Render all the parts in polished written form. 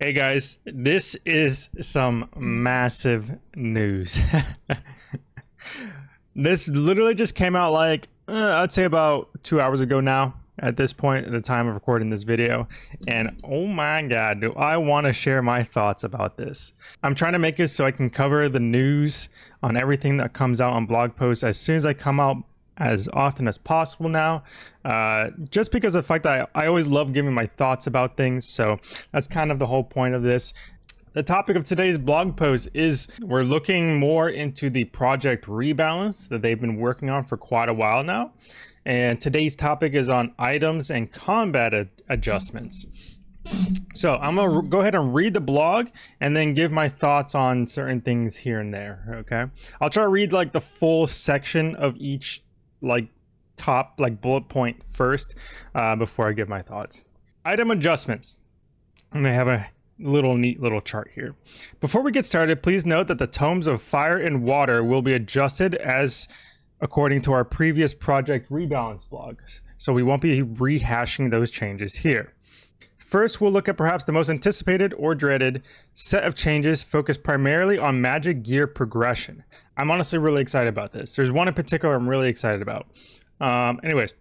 Hey guys, this is some massive news. This literally just came out like, I'd say about 2 hours ago now at this point at the time of recording this video. And oh my God, do I want to share my thoughts about this. I'm trying to make this so I can cover the news on everything that comes out on blog posts as soon as I come out, as often as possible now, just because of the fact that I always love giving my thoughts about things. So that's kind of the whole point of this. The topic of today's blog post is we're looking more into the project rebalance that they've been working on for quite a while now. And today's topic is on items and combat adjustments. So I'm gonna go ahead and read the blog and then give my thoughts on certain things here and there. Okay, I'll try to read like the full section of each top bullet point first before I give my thoughts. Item adjustments. And I have a neat little chart here. Before we get started, please note that the tomes of fire and water will be adjusted as according to our previous project rebalance blogs. So we won't be rehashing those changes here. First, we'll look at perhaps the most anticipated or dreaded set of changes focused primarily on magic gear progression. I'm honestly really excited about this. There's one in particular I'm really excited about. Anyways,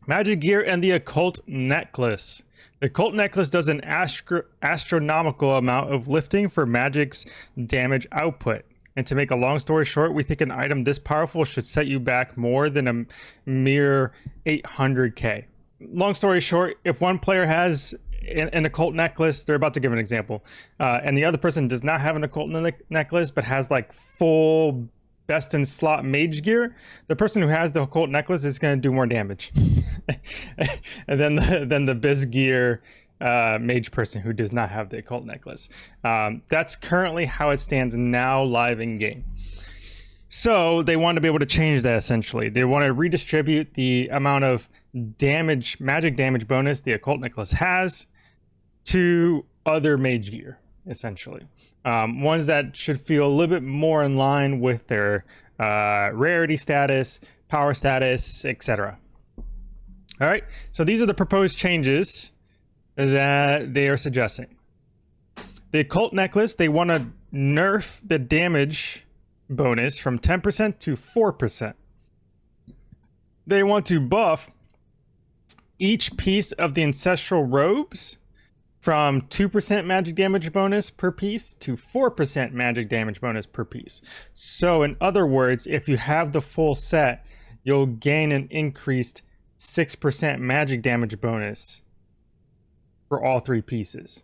magic gear and the occult necklace. The occult necklace does an astronomical amount of lifting for magic's damage output. And to make a long story short, we think an item this powerful should set you back more than a mere 800k. Long story short, if one player has an occult necklace, they're about to give an example, and the other person does not have an occult necklace but has like full best in slot mage gear, the person who has the occult necklace is going to do more damage and then the biz gear mage person who does not have the occult necklace. That's currently how it stands now live in game. So they want to be able to change that. Essentially they want to redistribute the amount of damage, magic damage bonus the occult necklace has to other mage gear, essentially ones that should feel a little bit more in line with their rarity status, power status, etc. All right, so these are the proposed changes that they are suggesting. The occult necklace, they want to nerf the damage bonus from 10% to 4%. They want to buff each piece of the ancestral robes from 2% magic damage bonus per piece to 4% magic damage bonus per piece. So in other words, if you have the full set, you'll gain an increased 6% magic damage bonus for all three pieces.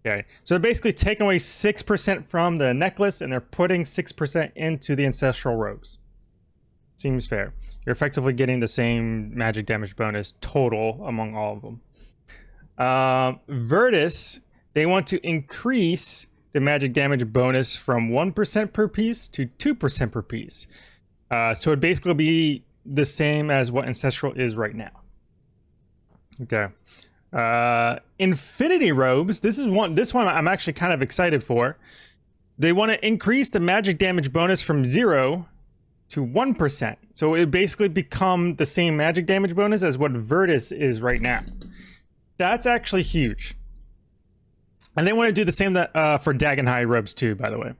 Okay, so they're basically taking away 6% from the necklace and they're putting 6% into the ancestral robes. Seems fair. You're effectively getting the same magic damage bonus total among all of them. Virtus, they want to increase the magic damage bonus from 1% per piece to 2% per piece. So it'd basically be the same as what ancestral is right now. Okay. Infinity robes, this one I'm actually kind of excited for. They want to increase the magic damage bonus from 0 to 1%. So it basically become the same magic damage bonus as what Virtus is right now. That's actually huge. And they want to do the same for Dagon robes too, by the way.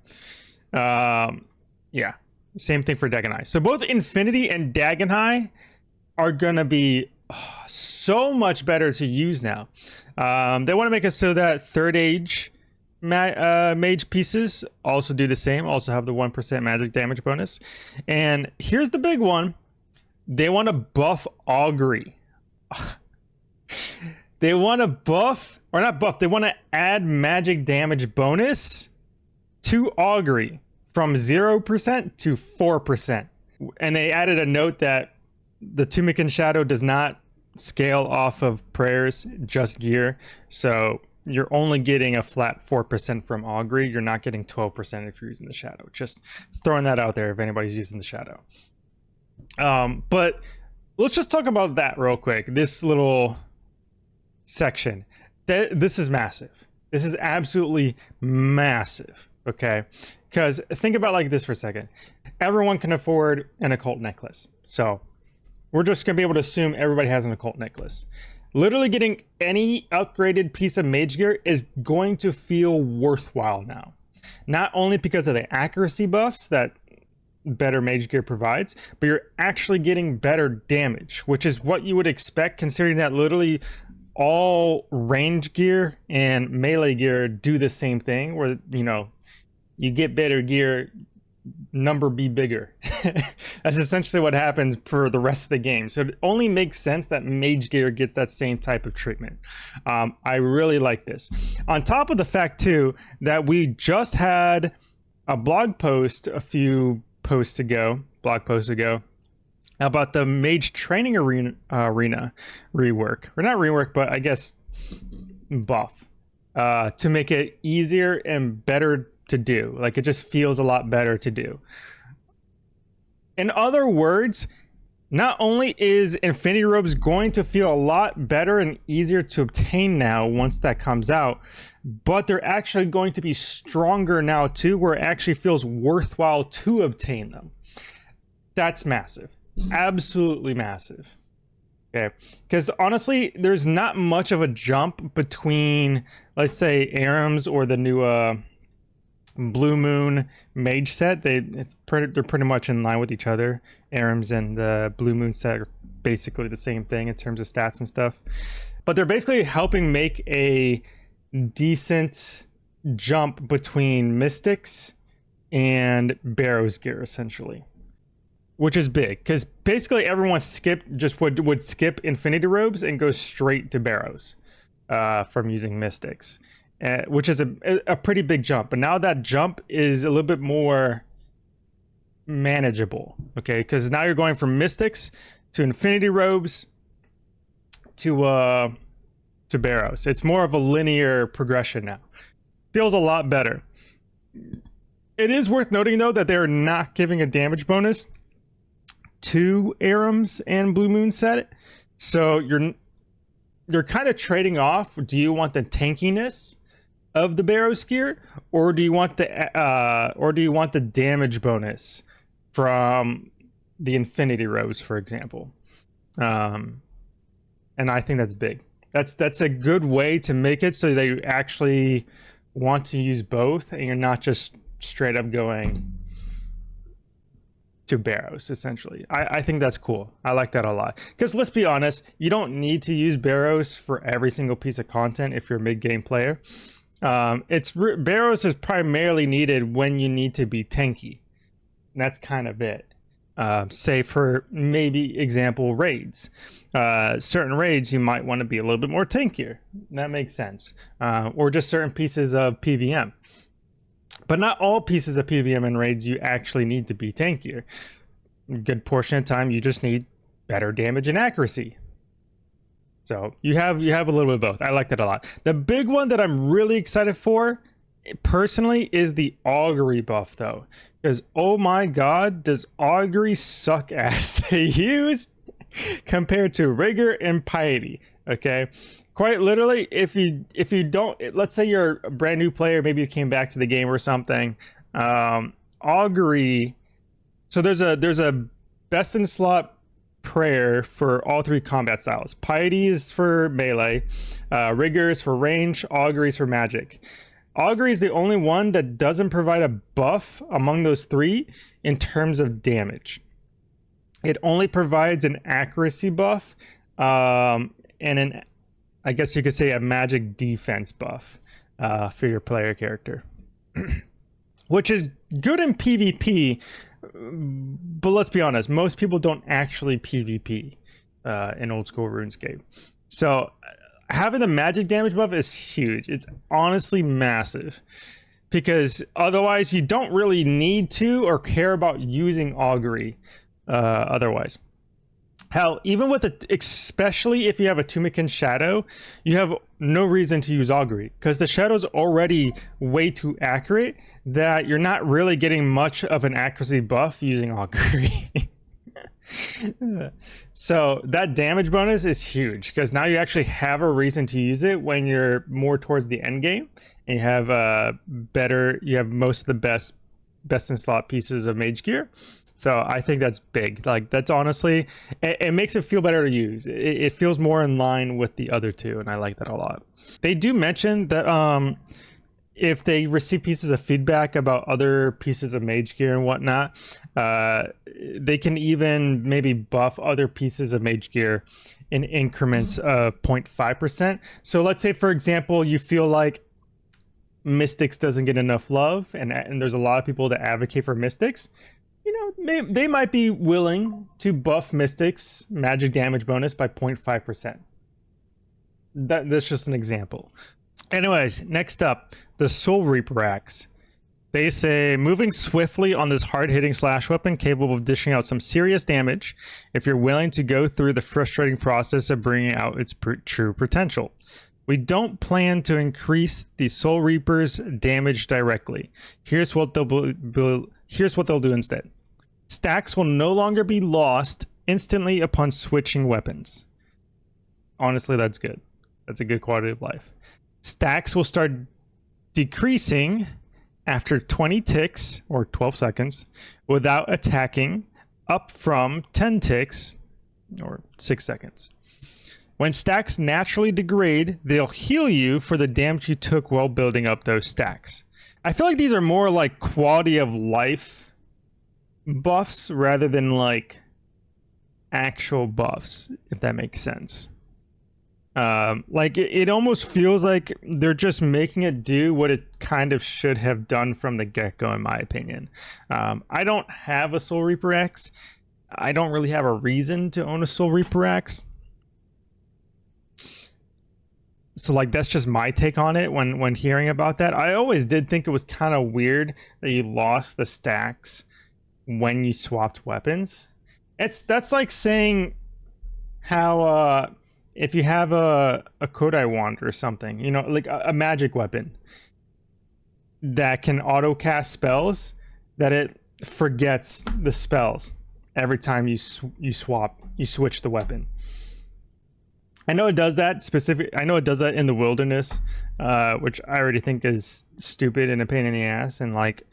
Yeah, same thing for Dagon. So both Infinity and Dagon are gonna be so much better to use now. They want to make it so that third age mage pieces also do the same, also have the 1% magic damage bonus. And here's the big one. They want to buff augury. They want to buff, or not buff, they want to add magic damage bonus to augury from 0% to 4%. And they added a note that the Apmeken shadow does not scale off of prayers, just gear. So you're only getting a flat 4% from augury. You're not getting 12% if you're using the shadow. Just throwing that out there if anybody's using the shadow. But let's just talk about that real quick. This little section. This is massive. This is absolutely massive. Okay, because think about it like this for a second. Everyone can afford an occult necklace. So we're just gonna be able to assume everybody has an occult necklace. Literally getting any upgraded piece of mage gear is going to feel worthwhile now. Not only because of the accuracy buffs that better mage gear provides, but you're actually getting better damage, which is what you would expect considering that literally all range gear and melee gear do the same thing, where, you know, you get better gear, number be bigger. That's essentially what happens for the rest of the game. So it only makes sense that mage gear gets that same type of treatment. I really like this. On top of the fact too that we just had a blog post a few blog posts ago about the mage training arena rework, or not rework, but I guess buff, to make it easier and better to do. Like, it just feels a lot better to do. In other words, not only is Infinity Robes going to feel a lot better and easier to obtain now once that comes out, but they're actually going to be stronger now too, where it actually feels worthwhile to obtain them. That's massive. Absolutely massive. Okay, because honestly, there's not much of a jump between, let's say, Aram's or the new Blue Moon Mage set. They're pretty much in line with each other. Aram's and the Blue Moon set are basically the same thing in terms of stats and stuff, but they're basically helping make a decent jump between Mystics and Barrows gear, essentially, which is big because basically everyone would skip Infinity Robes and go straight to Barrows from using Mystics, which is a pretty big jump. But now that jump is a little bit more manageable, okay? Because now you're going from Mystics to Infinity Robes to Barrows. It's more of a linear progression now. Feels a lot better. It is worth noting though that they're not giving a damage bonus to Aram's and Blue Moon set, so you're kind of trading off. Do you want the tankiness of the Barrows gear, or do you want the damage bonus from the Infinity Robes, for example? And I think that's big. That's a good way to make it so that you actually want to use both, and you're not just straight up going to Barrows, essentially. I think that's cool. I like that a lot. Because let's be honest, you don't need to use Barrows for every single piece of content if you're a mid-game player. Barrows is primarily needed when you need to be tanky. And that's kind of it. Say for maybe example raids. Certain raids you might want to be a little bit more tankier. That makes sense. Or just certain pieces of PVM. But not all pieces of PVM and raids you actually need to be tankier. A good portion of the time you just need better damage and accuracy. So you have a little bit of both. I like that a lot. The big one that I'm really excited for personally is the augury buff though. Because oh my god, does augury suck ass to use compared to rigor and piety. Okay, quite literally, if you don't, let's say you're a brand new player, maybe you came back to the game or something, augury, so there's a best in slot prayer for all three combat styles. Piety is for melee, rigor is for range, augury is for magic. Augury is the only one that doesn't provide a buff among those three in terms of damage. It only provides an accuracy buff, and I guess you could say a magic defense buff for your player character, which is good in PvP. But let's be honest, most people don't actually PvP in old school RuneScape. So having the magic damage buff is huge. It's honestly massive, because otherwise you don't really need to or care about using augury otherwise. Hell, even with especially if you have a Apmeken shadow, you have no reason to use augury, because the shadow's already way too accurate that you're not really getting much of an accuracy buff using augury. So that damage bonus is huge, because now you actually have a reason to use it when you're more towards the end game, and you have most of the best in slot pieces of mage gear. So I think that's big. Like, that's honestly, it makes it feel better to use. It feels more in line with the other two, and I like that a lot. They do mention that if they receive pieces of feedback about other pieces of mage gear and whatnot, they can even maybe buff other pieces of mage gear in increments of 0.5%. So let's say, for example, you feel like Mystics doesn't get enough love, and there's a lot of people that advocate for Mystics. You know, they might be willing to buff Mystics magic damage bonus by 0.5%. That's just an example. Anyways, next up, the Soul Reaper Axe. They say, moving swiftly on this hard-hitting slash weapon capable of dishing out some serious damage if you're willing to go through the frustrating process of bringing out its true potential. We don't plan to increase the Soul Reaper's damage directly. Here's what they'll do instead. Stacks will no longer be lost instantly upon switching weapons. Honestly, that's good. That's a good quality of life. Stacks will start decreasing after 20 ticks or 12 seconds without attacking, up from 10 ticks or 6 seconds. When stacks naturally degrade, they'll heal you for the damage you took while building up those stacks. I feel like these are more like quality of life buffs rather than like actual buffs, if that makes sense. Like it almost feels like they're just making it do what it kind of should have done from the get-go, in my opinion. I don't have a Soul Reaper Axe. I don't really have a reason to own a Soul Reaper Axe. So like that's just my take on it when hearing about that. I always did think it was kind of weird that you lost the stacks when you swapped weapons. That's like saying how if you have a Kodai wand or something, you know, like a magic weapon that can auto cast spells, that it forgets the spells every time you switch the weapon. I know it does that I know it does that in the wilderness, which I already think is stupid and a pain in the ass, and like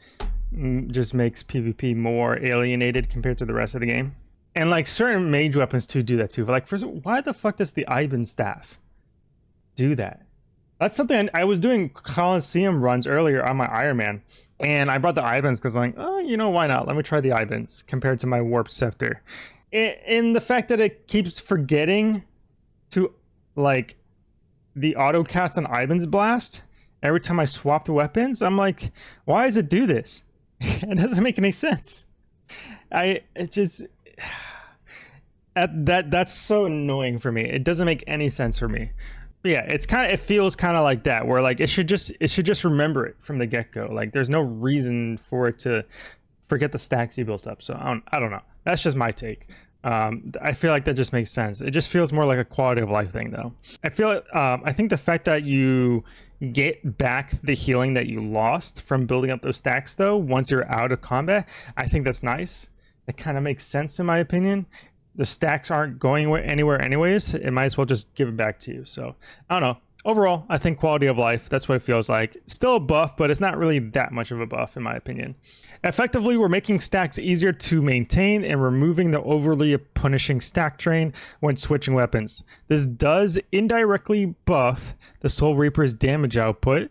just makes PvP more alienated compared to the rest of the game. And like certain mage weapons too do that too. But like, first, why the fuck does the Ivan staff do that? That's something I was doing Coliseum runs earlier on my Iron Man, and I brought the Ivans because I'm like, oh, you know, why not? Let me try the Ivans compared to my Warp Scepter. And the fact that it keeps forgetting to like the auto cast on Ivan's Blast every time I swap the weapons, I'm like, why does it do this? It doesn't make any sense. That's so annoying for me. It doesn't make any sense for me. But yeah, it feels kind of like that, where like it should just remember it from the get-go. Like there's no reason for it to forget the stacks you built up. So I don't know. That's just my take. I feel like that just makes sense. It just feels more like a quality of life thing, though. I think the fact that you get back the healing that you lost from building up those stacks, though, once you're out of combat, I think that's nice. It kind of makes sense in my opinion. The stacks aren't going anywhere anyways. It might as well just give it back to you. So I don't know. Overall, I think quality of life, that's what it feels like. Still a buff, but it's not really that much of a buff in my opinion. Effectively, we're making stacks easier to maintain and removing the overly punishing stack drain when switching weapons. This does indirectly buff the Soul Reaper's damage output,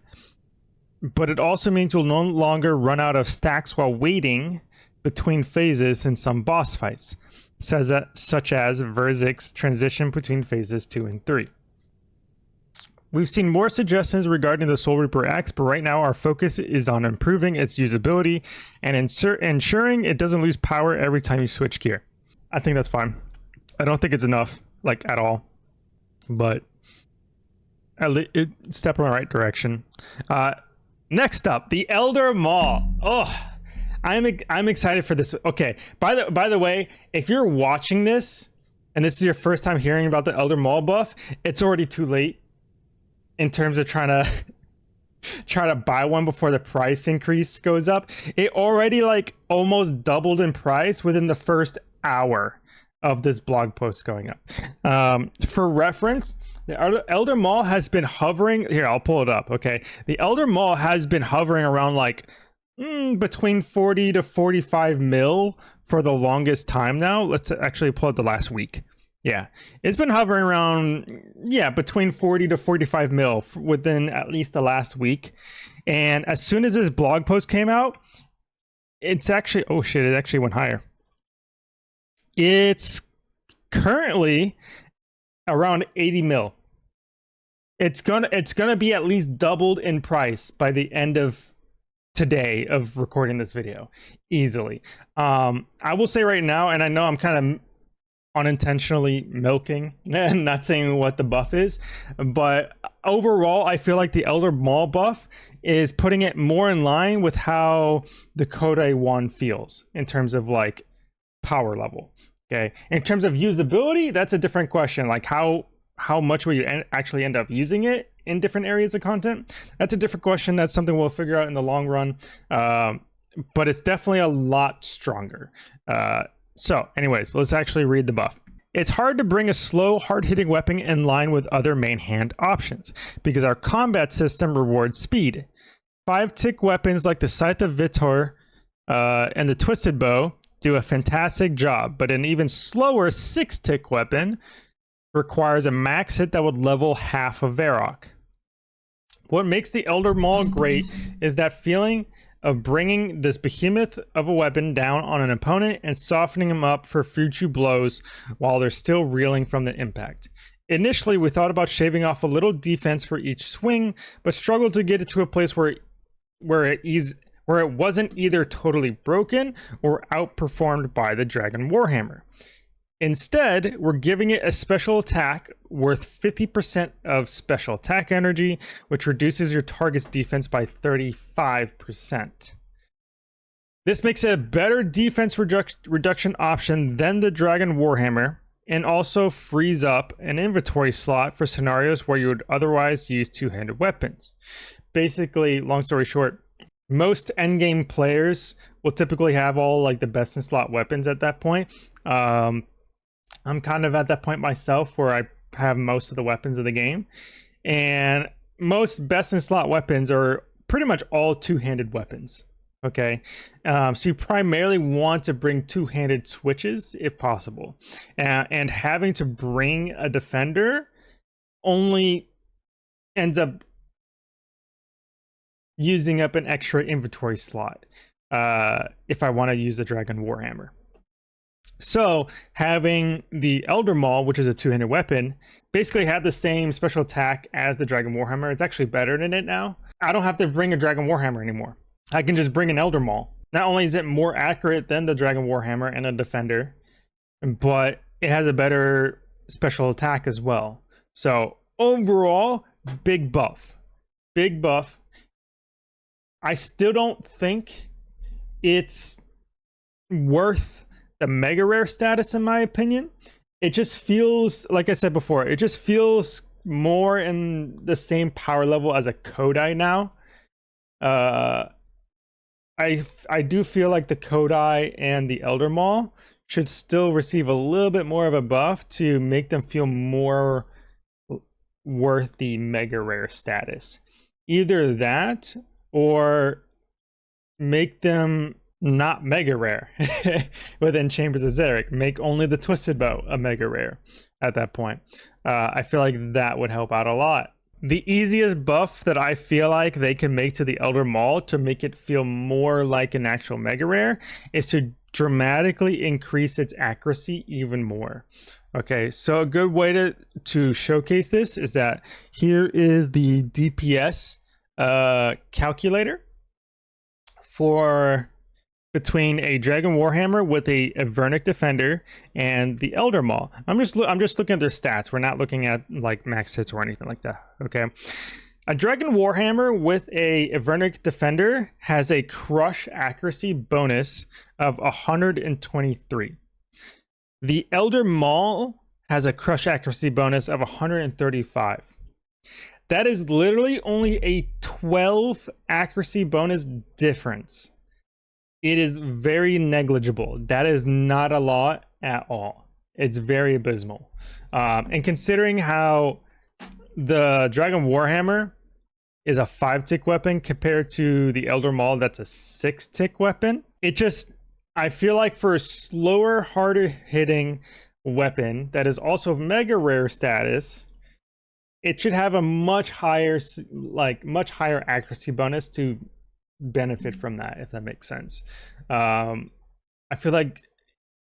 but it also means you'll no longer run out of stacks while waiting between phases in some boss fights, such as Verzik's transition between phases 2 and 3. We've seen more suggestions regarding the Soul Reaper Axe, but right now our focus is on improving its usability and ensuring it doesn't lose power every time you switch gear. I think that's fine. I don't think it's enough, like at all, but it's step in the right direction. Next up, the Elder Maul. Oh, I'm excited for this. Okay, by the way, if you're watching this and this is your first time hearing about the Elder Maul buff, it's already too late in terms of trying to buy one before the price increase goes up. It already like almost doubled in price within the first hour of this blog post going up. For reference, the Elder Maul has been hovering here. I'll pull it up. Okay, the Elder Maul has been hovering around like between 40 to 45 mil for the longest time now. Let's actually pull up the last week. Yeah, it's been hovering around, yeah, between 40 to 45 mil within at least the last week. And as soon as this blog post came out, it's actually, oh shit, it actually went higher. It's currently around 80 mil. It's gonna be at least doubled in price by the end of today of recording this video, easily. I will say right now, and I know I'm kind of unintentionally milking and not saying what the buff is, but overall I feel like the Elder Maul buff is putting it more in line with how the Kodai 1 feels in terms of like power level. Okay, in terms of usability, that's a different question. Like how much will you actually end up using it in different areas of content? That's a different question. That's something we'll figure out in the long run, but it's definitely a lot stronger. So anyways, let's actually read the buff. It's hard to bring a slow, hard-hitting weapon in line with other main hand options because our combat system rewards speed. 5-tick weapons like the Scythe of Vitor and the Twisted Bow do a fantastic job, but an even slower 6-tick weapon requires a max hit that would level half of Varrock. What makes the Elder Maul great is that feeling of bringing this behemoth of a weapon down on an opponent and softening them up for future blows while they're still reeling from the impact. Initially, we thought about shaving off a little defense for each swing, but struggled to get it to a place where it wasn't either totally broken or outperformed by the Dragon Warhammer. Instead, we're giving it a special attack worth 50% of special attack energy, which reduces your target's defense by 35%. This makes it a better defense reduction option than the Dragon Warhammer, and also frees up an inventory slot for scenarios where you would otherwise use two-handed weapons. Basically, long story short, most endgame players will typically have all like the best in slot weapons at that point. I'm kind of at that point myself where I have most of the weapons of the game, and most best in slot weapons are pretty much all two-handed weapons. Okay, so you primarily want to bring two-handed switches if possible, and having to bring a defender only ends up using up an extra inventory slot if I want to use the Dragon Warhammer. So having the Elder Maul, which is a two-handed weapon, basically had the same special attack as the Dragon Warhammer. It's actually better than it now. I don't have to bring a Dragon Warhammer anymore. I can just bring an Elder Maul. Not only is it more accurate than the Dragon Warhammer and a defender, but it has a better special attack as well. So overall, big buff. Big buff. I still don't think it's worth the mega rare status, in my opinion. It just feels, like I said before, it just feels more in the same power level as a Kodai now. I do feel like the Kodai and the Elder Maul should still receive a little bit more of a buff to make them feel more worth the mega rare status. Either that, or make them not mega rare within Chambers of Xeric. Make only the Twisted Bow a mega rare at that point. I feel like that would help out a lot. The easiest buff that I feel like they can make to the Elder Maul to make it feel more like an actual mega rare is to dramatically increase its accuracy even more. Okay, so a good way to showcase this is that here is the DPS calculator for between a Dragon Warhammer with a Verzik Defender and the Elder Maul. I'm just looking at their stats. We're not looking at like max hits or anything like that. Okay, a Dragon Warhammer with a Verzik Defender has a crush accuracy bonus of 123. The Elder Maul has a crush accuracy bonus of 135. That is literally only a 12 accuracy bonus difference. It is very negligible. That is not a lot at all. It's very abysmal. And considering how the Dragon Warhammer is a 5-tick weapon compared to the Elder Maul that's a 6-tick weapon. It just, I feel like for a slower, harder hitting weapon that is also mega rare status, it should have a much higher accuracy bonus to benefit from that, if that makes sense. I feel like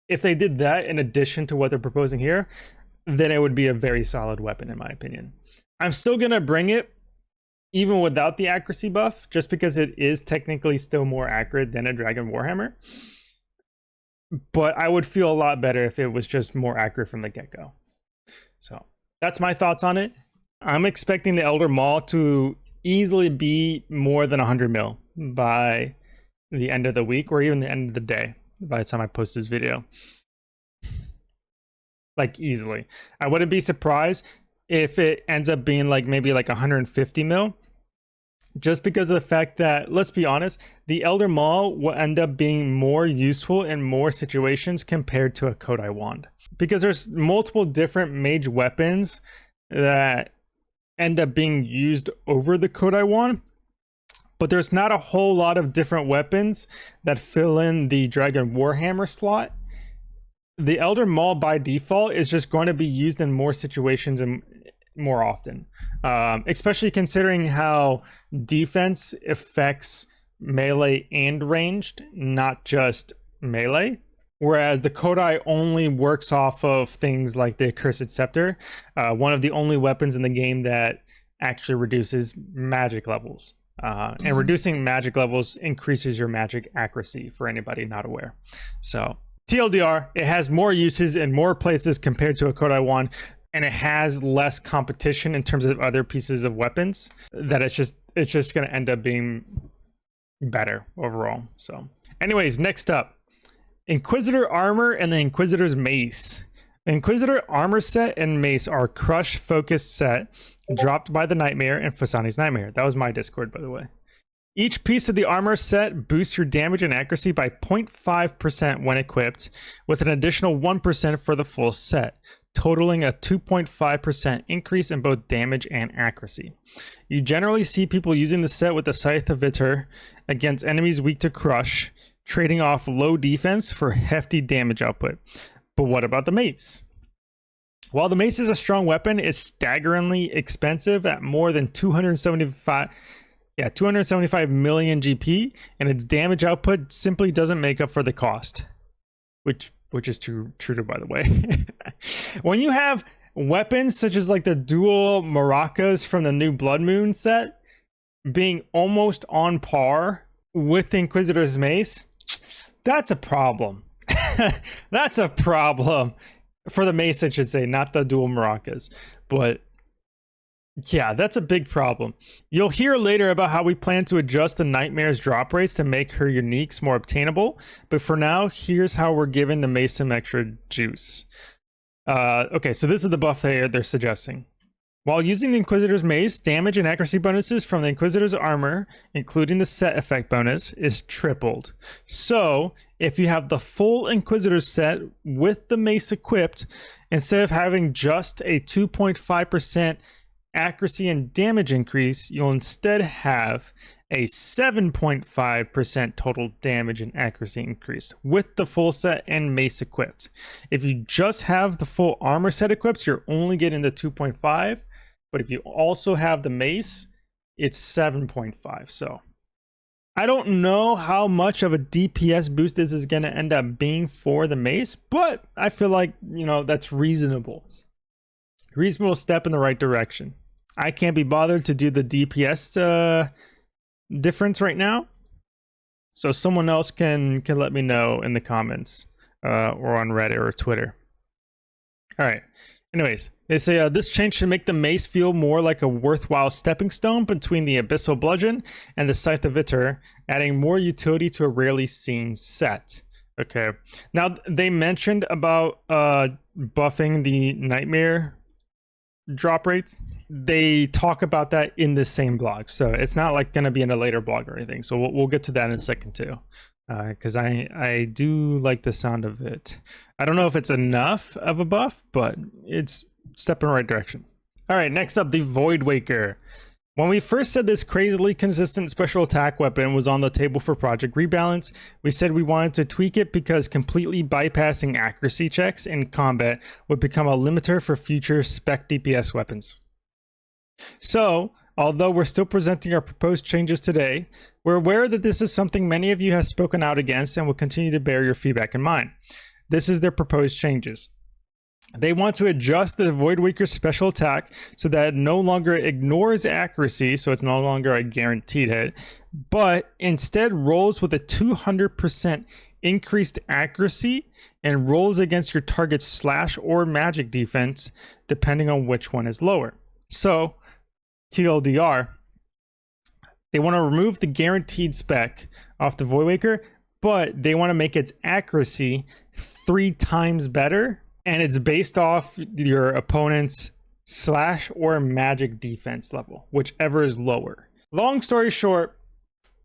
if they did that in addition to what they're proposing here, then it would be a very solid weapon in my opinion. I'm still gonna bring it even without the accuracy buff, just because it is technically still more accurate than a Dragon Warhammer. But I would feel a lot better if it was just more accurate from the get-go. So that's my thoughts on it. I'm expecting the Elder Maul to easily be more than 100 mil by the end of the week, or even the end of the day by the time I post this video. Like easily. I wouldn't be surprised if it ends up being like maybe like 150 mil, just because of the fact that, let's be honest, the Elder Maul will end up being more useful in more situations compared to a Kodai wand, because there's multiple different mage weapons that end up being used over the Kodai wand, but there's not a whole lot of different weapons that fill in the Dragon Warhammer slot. The Elder Maul by default is just going to be used in more situations and more often, especially considering how defense affects melee and ranged, not just melee. Whereas the Kodai only works off of things like the Accursed Scepter, one of the only weapons in the game that actually reduces magic levels. And reducing magic levels increases your magic accuracy for anybody not aware. So TLDR, it has more uses in more places compared to a Kodai wand, and it has less competition in terms of other pieces of weapons, that it's just going to end up being better overall. So anyways, next up, Inquisitor armor and the Inquisitor's mace. The Inquisitor armor set and mace are crush focused set dropped by the Nightmare and Phosani's Nightmare. That was my Discord, by the way. Each piece of the armor set boosts your damage and accuracy by 0.5% when equipped, with an additional 1% for the full set, totaling a 2.5% increase in both damage and accuracy. You generally see people using the set with the Scythe of Vitor against enemies weak to crush, trading off low defense for hefty damage output. But what about the mace? While the mace is a strong weapon, it's staggeringly expensive at more than 275 million GP, and its damage output simply doesn't make up for the cost, which is true, by the way. When you have weapons such as like the dual maracas from the new Blood Moon set being almost on par with the Inquisitor's mace, that's a problem. That's a problem for the mace, I should say, not the dual maracas. But yeah, that's a big problem. You'll hear later about how we plan to adjust the Nightmare's drop rates to make her uniques more obtainable, but for now, here's how we're giving the mace some extra juice. Okay, so this is the buff they're suggesting. While using the Inquisitor's mace, damage and accuracy bonuses from the Inquisitor's armor, including the set effect bonus, is tripled. So, if you have the full Inquisitor set with the mace equipped, instead of having just a 2.5% accuracy and damage increase, you'll instead have a 7.5% total damage and accuracy increase with the full set and mace equipped. If you just have the full armor set equipped, you're only getting the 2.5, but if you also have the mace, it's 7.5. So I don't know how much of a DPS boost this is going to end up being for the mace, but I feel like, you know, that's reasonable. Reasonable step in the right direction. I can't be bothered to do the DPS difference right now, so someone else can let me know in the comments or on Reddit or Twitter. All right. Anyways, they say this change should make the mace feel more like a worthwhile stepping stone between the Abyssal Bludgeon and the Scythe of Vitor, adding more utility to a rarely seen set. Okay. Now, they mentioned about buffing the Nightmare drop rates. They talk about that in the same blog, so it's not like going to be in a later blog or anything. So we'll get to that in a second too, because I do like the sound of it. I don't know if it's enough of a buff, but it's a step in the right direction. All right, next up, the Voidwaker. When we first said this crazily consistent special attack weapon was on the table for Project Rebalance, we said we wanted to tweak it because completely bypassing accuracy checks in combat would become a limiter for future spec DPS weapons. So, although we're still presenting our proposed changes today, we're aware that this is something many of you have spoken out against and will continue to bear your feedback in mind. This is their proposed changes. They want to adjust the Voidwaker special attack so that it no longer ignores accuracy, so it's no longer a guaranteed hit, but instead rolls with a 200% increased accuracy and rolls against your target's slash or magic defense, depending on which one is lower. So, TLDR, they want to remove the guaranteed spec off the Voidwaker, but they want to make its accuracy 3 times better. And it's based off your opponent's slash or magic defense level, whichever is lower. Long story short,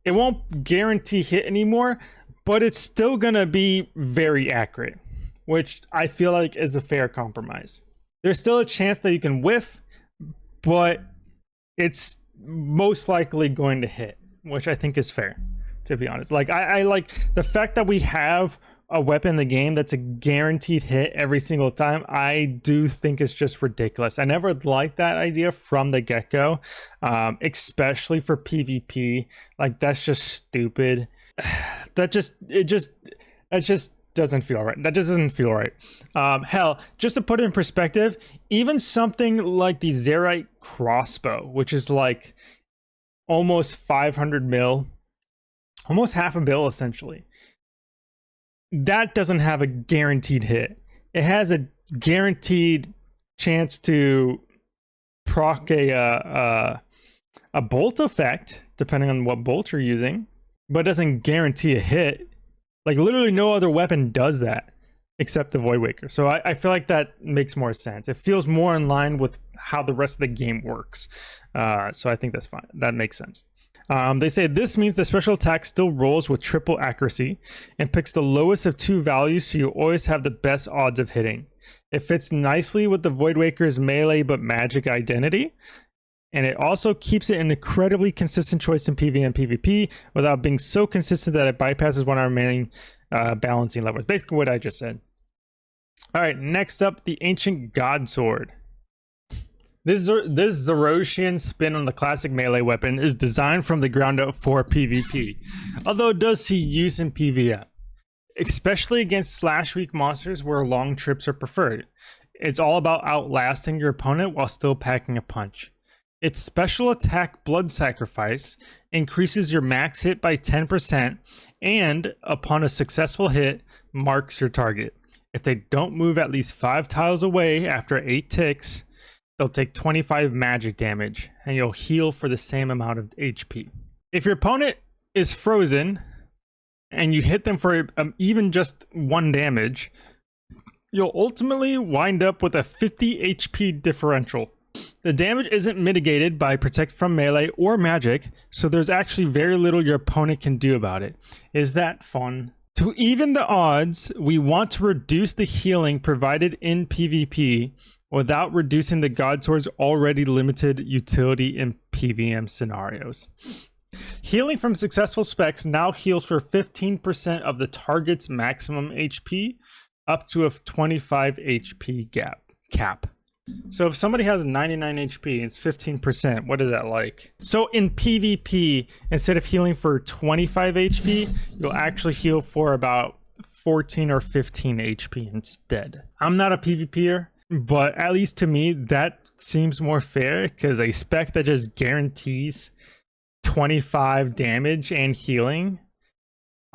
it won't guarantee hit anymore, but it's still gonna be very accurate, which I feel like is a fair compromise. There's still a chance that you can whiff, but it's most likely going to hit, which I think is fair, to be honest. Like I like the fact that we have a weapon in the game that's a guaranteed hit every single time. I do think it's just ridiculous. I never liked that idea from the get-go, especially for PvP. Like, that's just stupid. That just doesn't feel right. That just doesn't feel right. Hell, just to put it in perspective, even something like the Zerite crossbow, which is like almost 500 mil, almost half a bill essentially, that doesn't have a guaranteed hit. It has a guaranteed chance to proc a bolt effect, depending on what bolt you're using, but it doesn't guarantee a hit. Like, literally no other weapon does that except the Voidwaker. So I feel like that makes more sense. It feels more in line with how the rest of the game works. So I think that's fine. That makes sense. They say this means the special attack still rolls with triple accuracy and picks the lowest of 2 values, so you always have the best odds of hitting. It fits nicely with the Voidwaker's melee but magic identity, and it also keeps it an incredibly consistent choice in PvE and PvP without being so consistent that it bypasses one of our main balancing levels. Basically what I just said. All right, next up, the Ancient Godsword. This Zerosian spin on the classic melee weapon is designed from the ground up for PvP, although it does see use in PvM, especially against slash weak monsters where long trips are preferred. It's all about outlasting your opponent while still packing a punch. Its special attack Blood Sacrifice increases your max hit by 10% and, upon a successful hit, marks your target. If they don't move at least 5 tiles away after 8 ticks, they'll take 25 magic damage, and you'll heal for the same amount of HP. If your opponent is frozen, and you hit them for even just 1 damage, you'll ultimately wind up with a 50 HP differential. The damage isn't mitigated by Protect from melee or magic, so there's actually very little your opponent can do about it. Is that fun? To even the odds, we want to reduce the healing provided in PvP without reducing the Godsword's already limited utility in PvM scenarios. Healing from successful specs now heals for 15% of the target's maximum HP, up to a 25 HP cap. So if somebody has 99 HP, it's 15%. What is that like? So in PvP, instead of healing for 25 HP, you'll actually heal for about 14 or 15 HP instead. I'm not a PvPer, but at least to me, that seems more fair, because a spec that just guarantees 25 damage and healing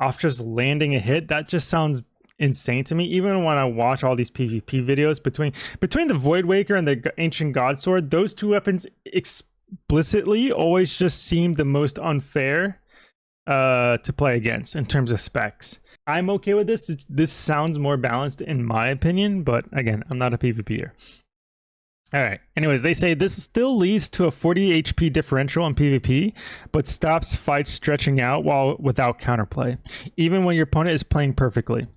off just landing a hit, that just sounds insane to me. Even when I watch all these PvP videos, between the Voidwaker and the Ancient Godsword, those 2 weapons explicitly always just seem the most unfair to play against in terms of specs. I'm okay with this. This sounds more balanced in my opinion, but again, I'm not a PvPer. All right. Anyways, they say this still leads to a 40 HP differential in PvP, but stops fights stretching out without counterplay, even when your opponent is playing perfectly.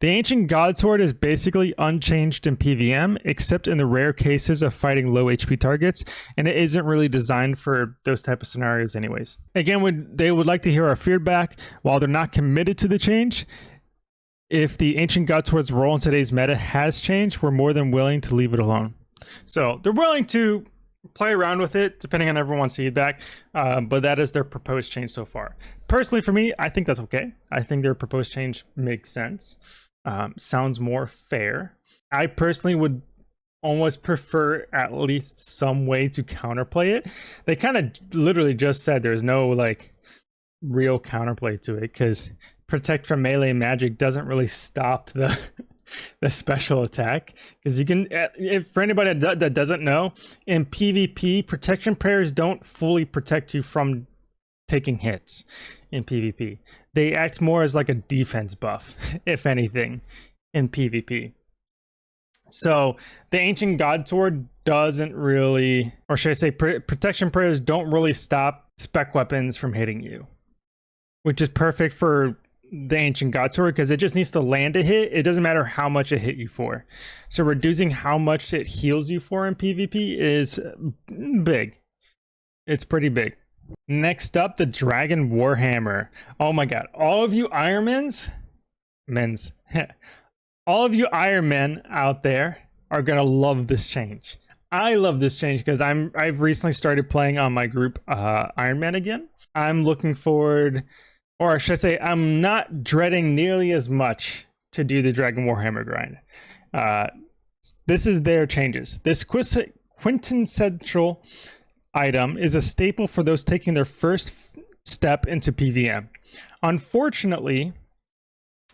The Ancient Godsword is basically unchanged in PvM, except in the rare cases of fighting low HP targets, and it isn't really designed for those type of scenarios anyways. Again, they would like to hear our feedback. While they're not committed to the change, if the Ancient Godsword's role in today's meta has changed, we're more than willing to leave it alone. So they're willing to play around with it depending on everyone's feedback, but that is their proposed change so far. Personally, for me, I think that's okay. I think their proposed change makes sense. Sounds more fair. I personally would almost prefer at least some way to counterplay it. They kind of literally just said there's no like real counterplay to it, because protect from melee magic doesn't really stop the the special attack, because you can, if for anybody that doesn't know, in PvP, protection prayers don't fully protect you from taking hits in PvP. They act more as like a defense buff, if anything, in PvP. So the Ancient Godsword doesn't really, or should I say protection prayers don't really stop spec weapons from hitting you, which is perfect for the Ancient Godsword, because it just needs to land a hit. It doesn't matter how much it hit you for. So reducing how much it heals you for in PvP is big. It's pretty big. Next up, the Dragon Warhammer. Oh my god, all of you Ironmans, all of you Iron Men out there are gonna love this change. I love this change because I've recently started playing on my group Iron Man again. I'm looking forward, or should I say, I'm not dreading nearly as much to do the Dragon Warhammer grind. This is their changes. This quintessential item is a staple for those taking their first step into PvM. Unfortunately,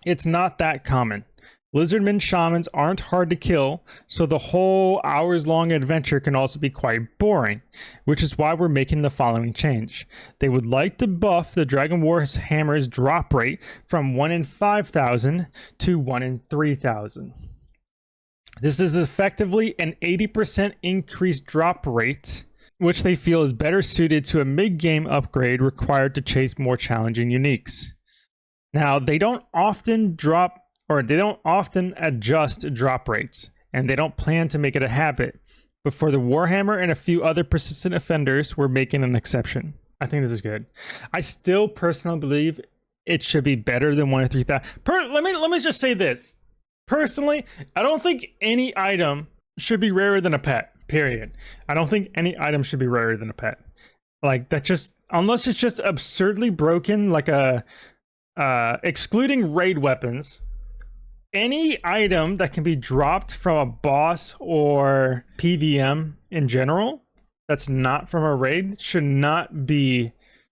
it's not that common. Lizardmen shamans aren't hard to kill, so the whole hours-long adventure can also be quite boring, which is why we're making the following change. They would like to buff the Dragon Warhammer's drop rate from 1 in 5,000 to 1 in 3,000. This is effectively an 80% increased drop rate, which they feel is better suited to a mid-game upgrade required to chase more challenging uniques. Now, they don't often adjust drop rates, and they don't plan to make it a habit, but for the Warhammer and a few other persistent offenders, we're making an exception. I think this is good. I still personally believe it should be better than 1 in 3,000. Let me just say this. Personally, I don't think any item should be rarer than a pet. Period. I don't think any item should be rarer than a pet. Like, that just, unless it's just absurdly broken, like excluding raid weapons, any item that can be dropped from a boss or PvM in general that's not from a raid should not be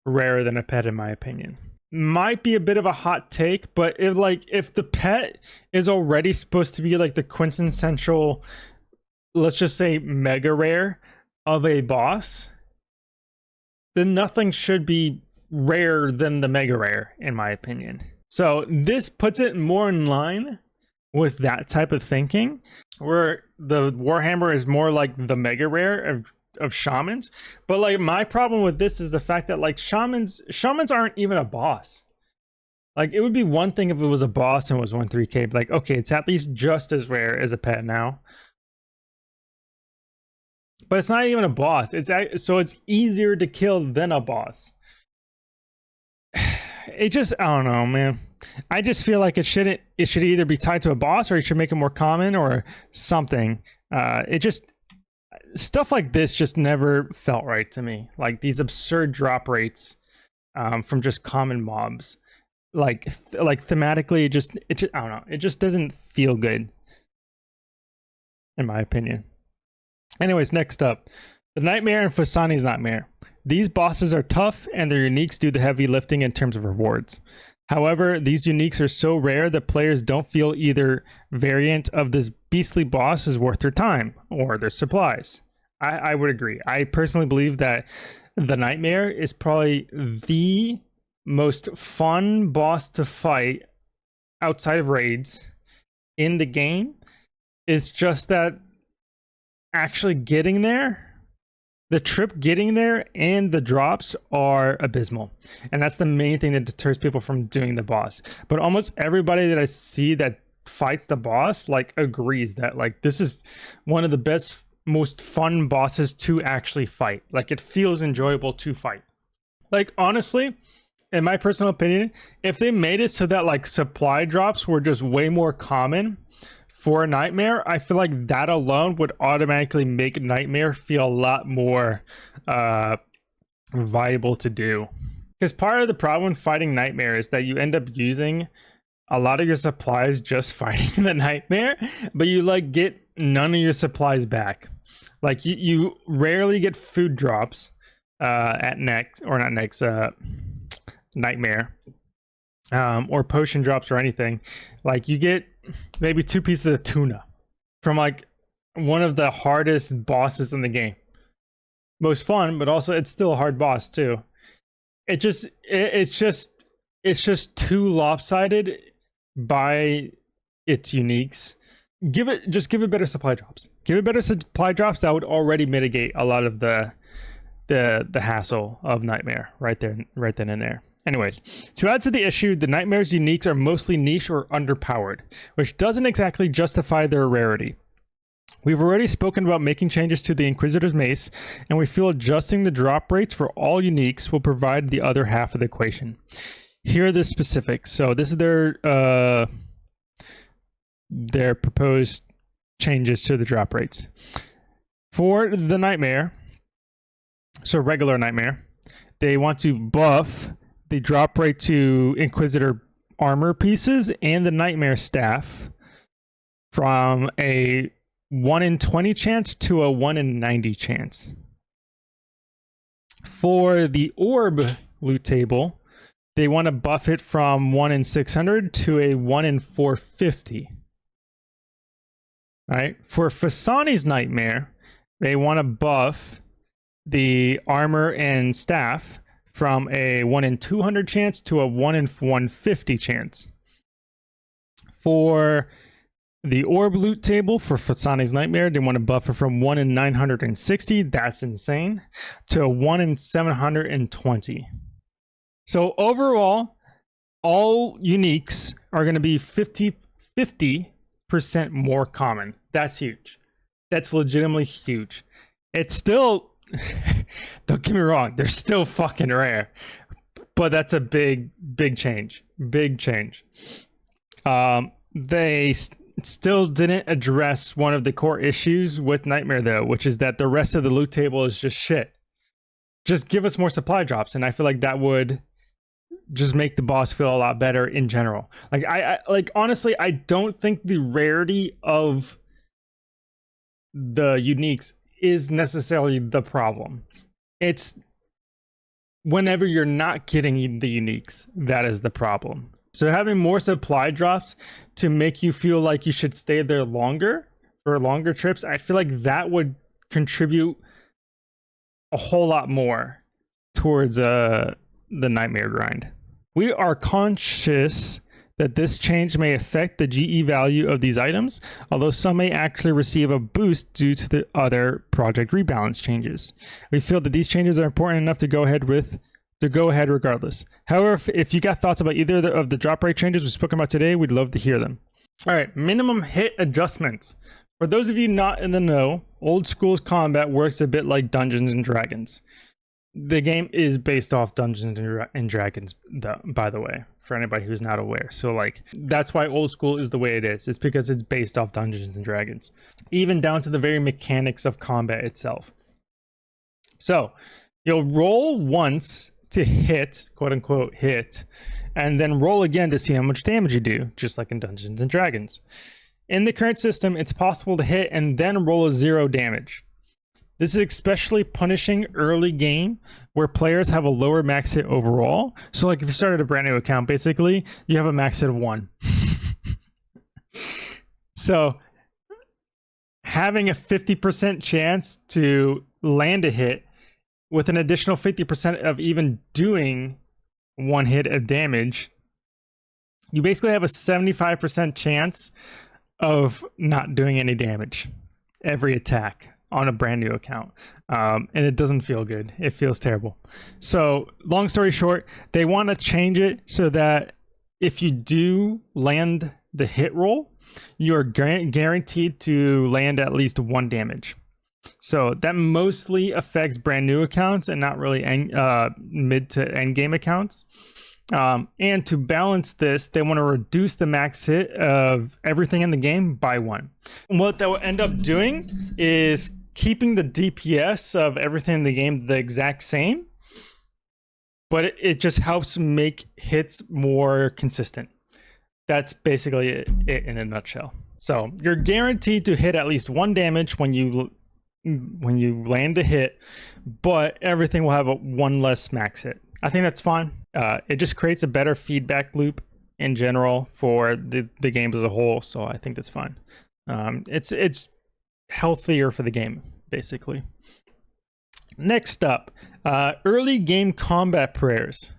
rarer than a pet, in my opinion. Might be a bit of a hot take, but if the pet is already supposed to be like the quintessential, let's just say, mega rare of a boss, then nothing should be rarer than the mega rare, in my opinion. So this puts it more in line with that type of thinking, where the Warhammer is more like the mega rare of shamans. But like, my problem with this is the fact that like shamans aren't even a boss. Like, it would be one thing if it was a boss and it was 1-3k, but like, okay, it's at least just as rare as a pet now. But it's not even a boss. So it's easier to kill than a boss. It just, I don't know, man. I just feel like it should either be tied to a boss, or it should make it more common or something. Stuff like this just never felt right to me. Like these absurd drop rates from just common mobs. Like thematically, it just I don't know. It just doesn't feel good, in my opinion. Anyways, next up, the Nightmare and Phosani's Nightmare. These bosses are tough, and their uniques do the heavy lifting in terms of rewards. However, these uniques are so rare that players don't feel either variant of this beastly boss is worth their time or their supplies. I would agree. I personally believe that the Nightmare is probably the most fun boss to fight outside of raids in the game. It's just that actually getting there, the trip getting there and the drops are abysmal, and that's the main thing that deters people from doing the boss. But almost everybody that I see that fights the boss like agrees that like this is one of the best, most fun bosses to actually fight. Like it feels enjoyable to fight. Like honestly, in my personal opinion, if they made it so that like supply drops were just way more common for Nightmare, I feel like that alone would automatically make Nightmare feel a lot more viable to do. Because part of the problem fighting Nightmare is that you end up using a lot of your supplies just fighting the Nightmare, but you like get none of your supplies back. Like you rarely get food drops at Nightmare, or potion drops or anything. Like you get maybe 2 pieces of tuna from like one of the hardest bosses in the game. Most fun, but also it's still a hard boss too. It's just too lopsided by its uniques. Give it better supply drops. Give it better supply drops that would already mitigate a lot of the hassle of Nightmare right then and there. Anyways, to add to the issue, the Nightmare's uniques are mostly niche or underpowered, which doesn't exactly justify their rarity. We've already spoken about making changes to the Inquisitor's Mace, and we feel adjusting the drop rates for all uniques will provide the other half of the equation. Here are the specifics. So this is their proposed changes to the drop rates. For the Nightmare, so regular Nightmare, they want to buff the drop rate to Inquisitor armor pieces and the Nightmare staff from a 1 in 20 chance to a 1 in 90 chance. For the orb loot table, they want to buff it from 1 in 600 to a 1 in 450. Right? For Phosani's Nightmare, they want to buff the armor and staff from a 1 in 200 chance to a 1 in 150 chance. For the orb loot table for Phosani's Nightmare, they want to buff it from 1 in 960, that's insane, to a 1 in 720. So overall, all uniques are going to be 50% more common. That's huge. That's legitimately huge. It's still, don't get me wrong, they're still fucking rare, but that's a big change. Big change. They still didn't address one of the core issues with Nightmare though, which is that the rest of the loot table is just shit. Just give us more supply drops, and I feel like that would just make the boss feel a lot better in general. Like I like honestly, I don't think the rarity of the uniques is necessarily the problem. It's whenever you're not getting the uniques, that is the problem. So having more supply drops to make you feel like you should stay there longer for longer trips, I feel like that would contribute a whole lot more towards the Nightmare grind. We are conscious that this change may affect the GE value of these items, although some may actually receive a boost due to the other project rebalance changes. We feel that these changes are important enough to go ahead regardless. However, if you got thoughts about either of the drop rate changes we've spoken about today, we'd love to hear them. All right, minimum hit adjustments. For those of you not in the know, old school's combat works a bit like Dungeons and Dragons. The game is based off Dungeons and Dragons, by the way, for anybody who's not aware. So like, that's why old school is the way it is. It's because it's based off Dungeons and Dragons, even down to the very mechanics of combat itself. So you'll roll once to hit, quote unquote hit, and then roll again to see how much damage you do, just like in Dungeons and Dragons. In the current system, it's possible to hit and then roll a 0 damage. This is especially punishing early game where players have a lower max hit overall. So like if you started a brand new account, basically you have a max hit of 1. So having a 50% chance to land a hit with an additional 50% of even doing 1 hit of damage, you basically have a 75% chance of not doing any damage every attack on a brand new account. And it doesn't feel good. It feels terrible. So long story short, they want to change it so that if you do land the hit roll, you are guaranteed to land at least 1 damage. So that mostly affects brand new accounts and not really mid to end game accounts. And to balance this, they want to reduce the max hit of everything in the game by 1. And what that will end up doing is keeping the DPS of everything in the game the exact same, but it just helps make hits more consistent. That's basically it in a nutshell. So you're guaranteed to hit at least 1 damage when you land a hit, but everything will have a 1 less max hit. I think that's fine. It just creates a better feedback loop in general for the game as a whole, so I think that's fine. It's healthier for the game, basically. Next up, early game combat prayers.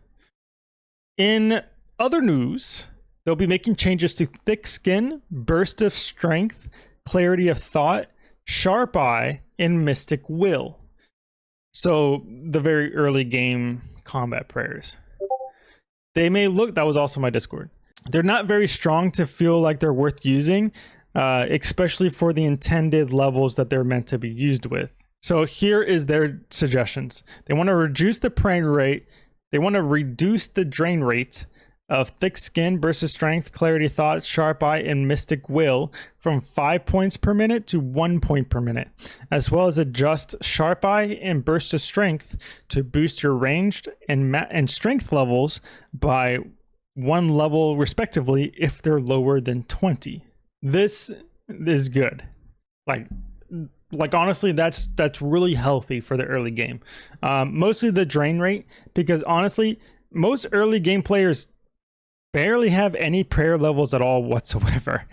In other news, they'll be making changes to Thick Skin, Burst of Strength, Clarity of Thought, Sharp Eye, and Mystic Will. So the very early game combat prayers. They may look, that was also my Discord. They're not very strong to feel like they're worth using, especially for the intended levels that they're meant to be used with. So here is their suggestions. They want to reduce the praying rate. They want to reduce the drain rate of Thick Skin, Burst of Strength, Clarity of Thought, Sharp Eye, and Mystic Will from 5 points per minute to 1 point per minute, as well as adjust Sharp Eye and Burst of Strength to boost your ranged and strength levels by 1 level respectively if they're lower than 20. This is good. Like honestly, that's really healthy for the early game. Mostly the drain rate, because honestly, most early game players barely have any prayer levels at all whatsoever.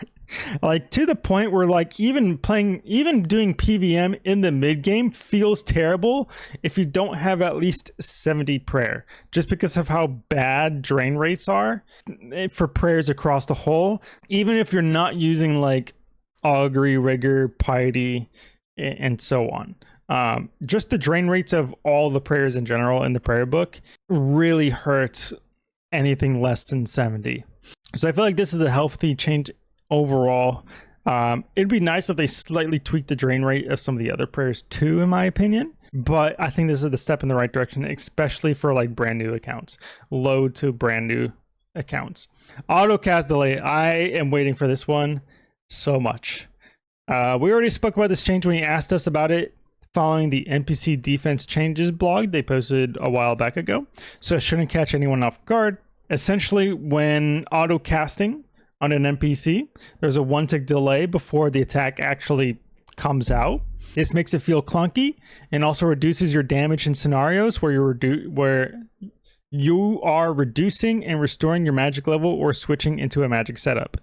Like to the point where like even doing PVM in the mid game feels terrible if you don't have at least 70 prayer, just because of how bad drain rates are for prayers across the whole. Even if you're not using like augury, rigor, piety, and so on. Just the drain rates of all the prayers in general in the prayer book really hurt anything less than 70. So I feel like this is a healthy change overall. It'd be nice if they slightly tweaked the drain rate of some of the other prayers too, in my opinion. But I think this is the step in the right direction, especially for like brand new accounts, low to brand new accounts. Auto cast delay. I am waiting for this one so much. We already spoke about this change when you asked us about it following the NPC defense changes blog they posted a while back ago, so it shouldn't catch anyone off guard. Essentially, when auto casting on an NPC, there's a 1 tick delay before the attack actually comes out. This makes it feel clunky and also reduces your damage in scenarios where you are reducing and restoring your magic level or switching into a magic setup.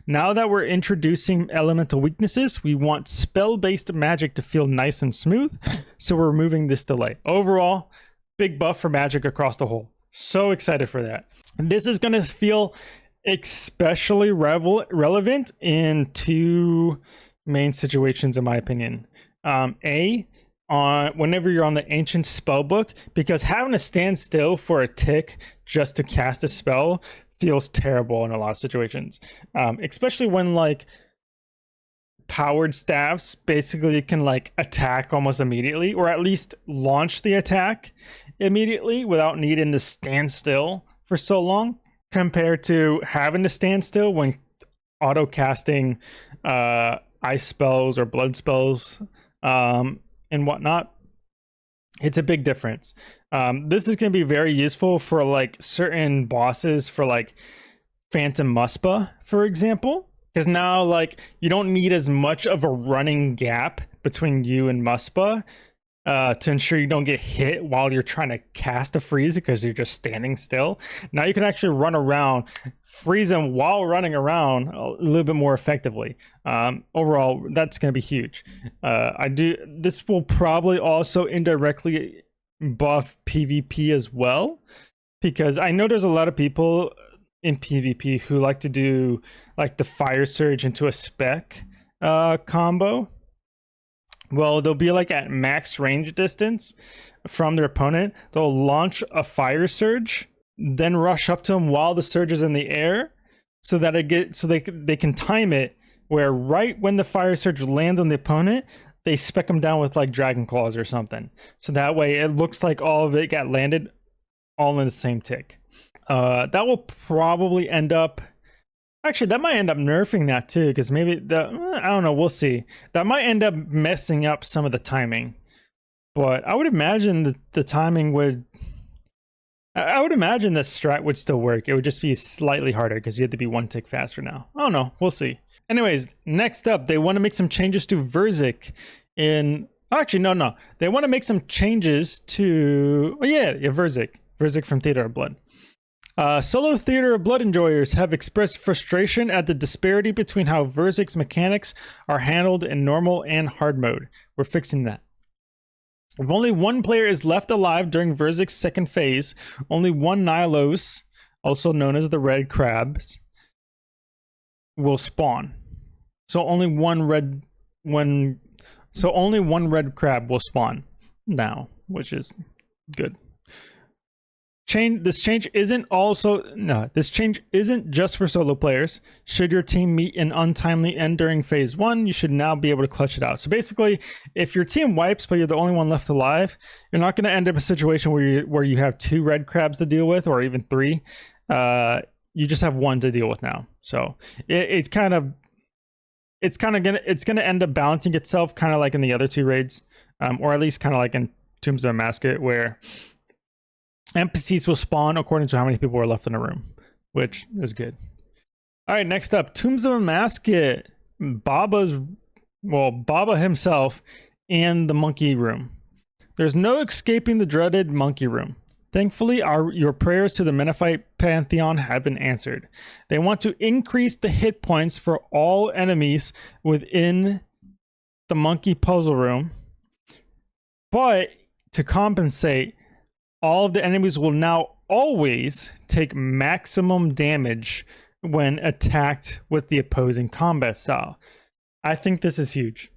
Now that we're introducing elemental weaknesses, we want spell-based magic to feel nice and smooth, so we're removing this delay. Overall, big buff for magic across the whole. So excited for that. And this is going to feel especially relevant in 2 main situations, in my opinion. Whenever you're on the ancient spell book, because having to stand still for a tick just to cast a spell feels terrible in a lot of situations, especially when like powered staffs basically can like attack almost immediately, or at least launch the attack immediately without needing to stand still for so long, compared to having to stand still when auto casting ice spells or blood spells and whatnot. It's a big difference. This is going to be very useful for like certain bosses, for like Phantom Muspa, for example, because now like you don't need as much of a running gap between you and Muspa to ensure you don't get hit while you're trying to cast a freeze because you're just standing still. Now you can actually run around, freeze them while running around a little bit more effectively. Overall, that's going to be huge. This will probably also indirectly buff PvP as well, because I know there's a lot of people in PvP who like to do like the fire surge into a spec combo. Well, they'll be like at max range distance from their opponent. They'll launch a fire surge, then rush up to them while the surge is in the air so that they can time it where right when the fire surge lands on the opponent, they spec them down with like dragon claws or something. So that way it looks like all of it got landed all in the same tick. That will probably end up, actually that might end up nerfing that too, because maybe I don't know, we'll see. That might end up messing up some of the timing, but I would imagine that the timing would, I would imagine the strat would still work. It would just be slightly harder because you have to be one tick faster now. I don't know, we'll see. Anyways, next up, they want to make some changes to Verzik in, actually no, they want to make some changes to, Verzik from Theater of Blood. Solo Theater of Blood enjoyers have expressed frustration at the disparity between how Verzik's mechanics are handled in normal and hard mode. We're fixing that. If only one player is left alive during Verzik's second phase, only one Nylos, also known as the red crabs, will spawn. So only one red crab will spawn now, which is good. This change isn't just for solo players. Should your team meet an untimely end during phase 1, you should now be able to clutch it out. So basically, if your team wipes but you're the only one left alive, you're not going to end up in a situation where you have 2 red crabs to deal with, or even 3. You just have 1 to deal with now. So it's gonna end up balancing itself, kind of like in the other 2 raids, or at least kind of like in Tombs of Amasket, where NPCs will spawn according to how many people are left in a room, which is good. All right, next up, Tombs of Amasket. Baba himself and the monkey room. There's no escaping the dreaded monkey room. Thankfully, your prayers to the Menethite Pantheon have been answered. They want to increase the hit points for all enemies within the monkey puzzle room, but to compensate, all of the enemies will now always take maximum damage when attacked with the opposing combat style. I think this is huge.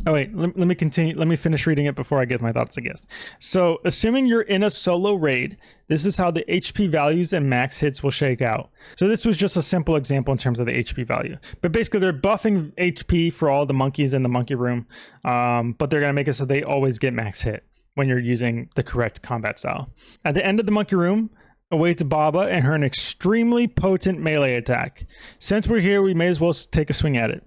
Oh wait, let me continue. Let me finish reading it before I get my thoughts, I guess. So, assuming you're in a solo raid, this is how the HP values and max hits will shake out. So this was just a simple example in terms of the HP value. But basically, they're buffing HP for all the monkeys in the monkey room, but they're going to make it so they always get max hit when you're using the correct combat style. At the end of the monkey room awaits Baba and her an extremely potent melee attack. Since we're here, we may as well take a swing at it.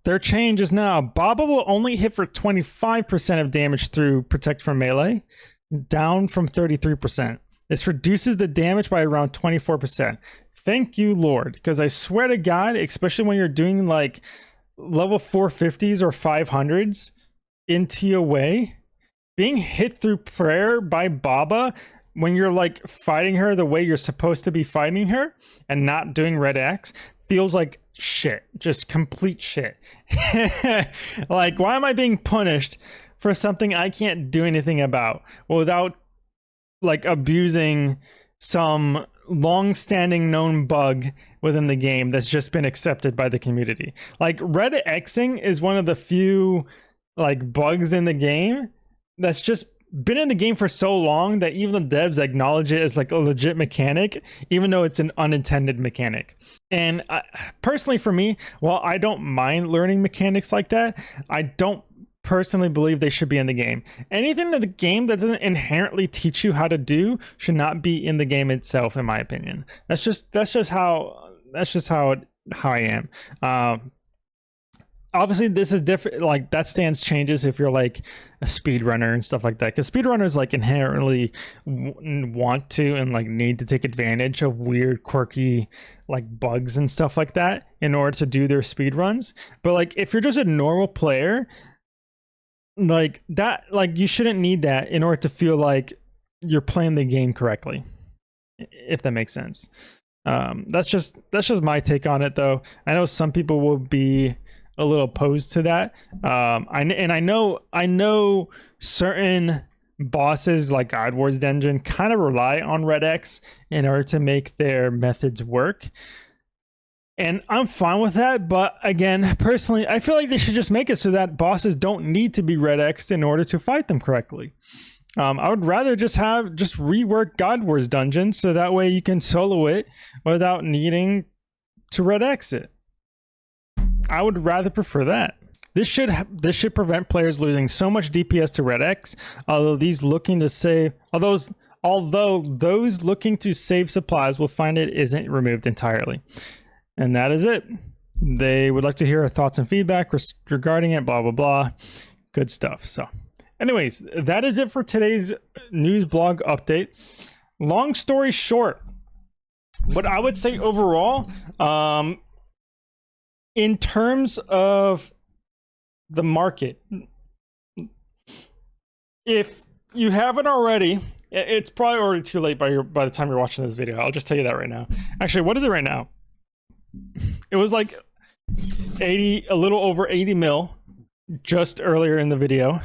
Their change is now Baba will only hit for 25% of damage through Protect from Melee, down from 33%. This reduces the damage by around 24%. Thank you, Lord, because I swear to God, especially when you're doing like level 450s or 500s in TOA, being hit through prayer by Baba when you're like fighting her the way you're supposed to be fighting her and not doing red X feels like shit, just complete shit. Like, why am I being punished for something I can't do anything about without like abusing some long-standing known bug within the game that's just been accepted by the community? Like, red Xing is one of the few like bugs in the game that's just been in the game for so long that even the devs acknowledge it as like a legit mechanic, even though it's an unintended mechanic. And personally, for me, while I don't mind learning mechanics like that, I don't personally believe they should be in the game. Anything that the game that doesn't inherently teach you how to do should not be in the game itself, in my opinion. That's just how I am. Obviously, this is different. Like, that stance changes if you're like a speedrunner and stuff like that, because speedrunners like inherently want to and like need to take advantage of weird, quirky like bugs and stuff like that in order to do their speedruns. But like, if you're just a normal player, like that, like you shouldn't need that in order to feel like you're playing the game correctly, if that makes sense. That's just my take on it, though. I know some people will be a little opposed to that. I know certain bosses like Godward's Dungeon kind of rely on Red X in order to make their methods work. And I'm fine with that, but again, personally, I feel like they should just make it so that bosses don't need to be Red X'd in order to fight them correctly. I would rather just rework Godward's dungeon so that way you can solo it without needing to red X it. I would rather prefer that. This should prevent players losing so much DPS to red X, although those looking to save supplies will find it isn't removed entirely. And that is it. They would like to hear our thoughts and feedback regarding it, blah blah blah. Good stuff. So anyways, that is it for today's news blog update. Long story short, what I would say overall, in terms of the market, if you haven't already, it's probably already too late by the time you're watching this video. I'll just tell you that right now. Actually, what is it right now? It was like 80, a little over 80 mil just earlier in the video.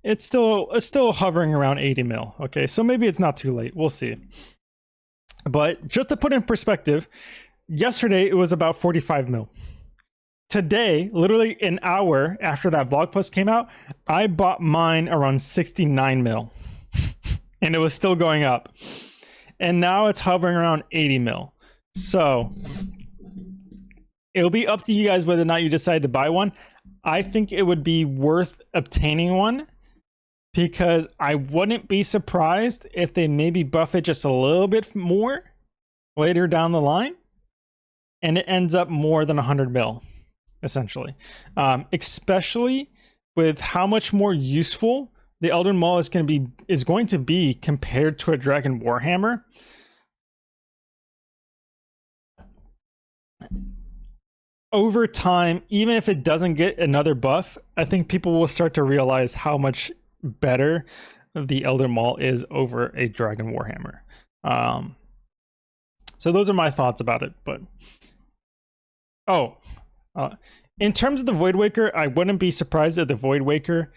It's still hovering around 80 mil. Okay, so maybe it's not too late. We'll see. But just to put in perspective, yesterday it was about 45 mil. Today, literally an hour after that blog post came out, I bought mine around 69 mil. And it was still going up. And now it's hovering around 80 mil. So it'll be up to you guys whether or not you decide to buy one. I think it would be worth obtaining one, because I wouldn't be surprised if they maybe buff it just a little bit more later down the line and it ends up more than 100 mil, essentially. Especially with how much more useful the Elden Maul is going to be compared to a Dragon Warhammer. Over time, even if it doesn't get another buff, I think people will start to realize how much better the Elden Maul is over a Dragon Warhammer. So those are my thoughts about it. But in terms of the Voidwaker, I wouldn't be surprised if the Voidwaker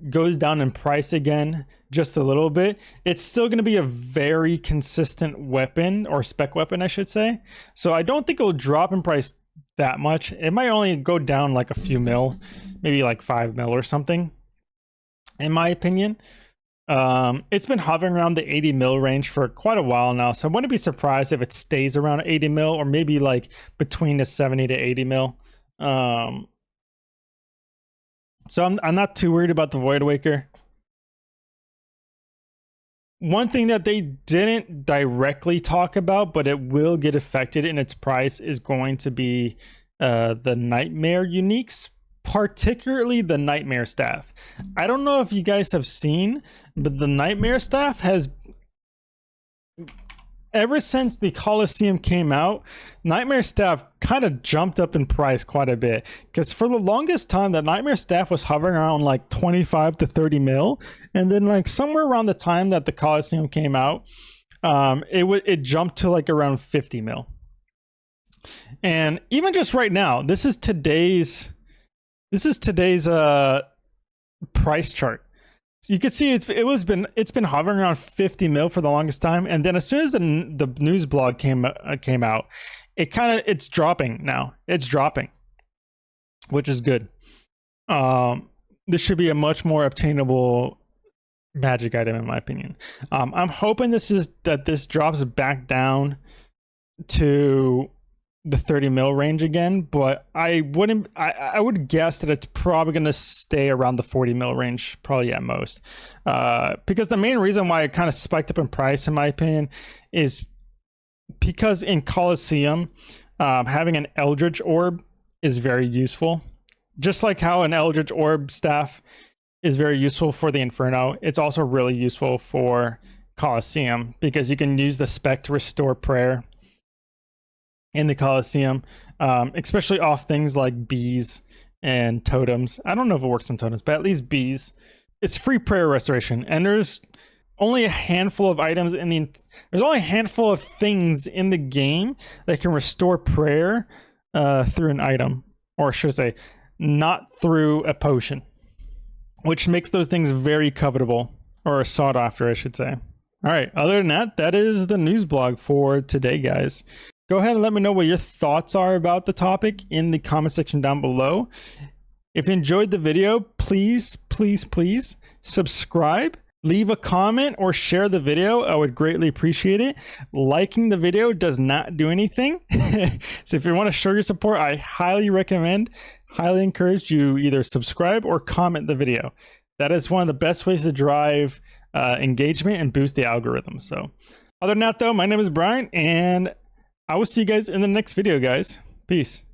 goes down in price again just a little bit. It's still going to be a very consistent weapon, or spec weapon I should say, so I don't think it will drop in price that much. It might only go down like a few mil, maybe like 5 mil or something, in my opinion. It's been hovering around the 80 mil range for quite a while now, so I wouldn't be surprised if it stays around 80 mil, or maybe like between the 70 to 80 mil. So I'm not too worried about the Voidwaker. One thing that they didn't directly talk about, but it will get affected in its price, is going to be the Nightmare uniques, particularly the Nightmare Staff. I don't know if you guys have seen, but the Nightmare Staff has, ever since the Colosseum came out, Nightmare Staff kind of jumped up in price quite a bit, because for the longest time that Nightmare Staff was hovering around like 25 to 30 mil, and then like somewhere around the time that the Colosseum came out, it jumped to like around 50 mil. And even just right now, this is today's price chart. So you can see it's been hovering around 50 mil for the longest time, and then as soon as the news blog came out, it's dropping now. It's dropping, which is good. This should be a much more obtainable magic item, in my opinion. I'm hoping this drops back down to the 30 mil range again, but I would guess that it's probably going to stay around the 40 mil range, probably at most, because the main reason why it kind of spiked up in price, in my opinion, is because in Colosseum, having an Eldritch Orb is very useful. Just like how an Eldritch Orb staff is very useful for the Inferno, it's also really useful for Colosseum, because you can use the spec to restore prayer in the Colosseum, especially off things like bees and totems. I don't know if it works on totems, but at least bees. It's free prayer restoration, and there's only a handful of items there's only a handful of things in the game that can restore prayer through an item, or should I say, not through a potion, which makes those things very covetable, or sought after, I should say. All right, other than that, that is the news blog for today, guys. Go ahead and let me know what your thoughts are about the topic in the comment section down below. If you enjoyed the video, please subscribe, leave a comment, or share the video. I would greatly appreciate it. Liking the video does not do anything. So if you want to show your support, I highly encourage you either subscribe or comment the video. That is one of the best ways to drive engagement and boost the algorithm. So other than that though, my name is Brian and I will see you guys in the next video, guys. Peace.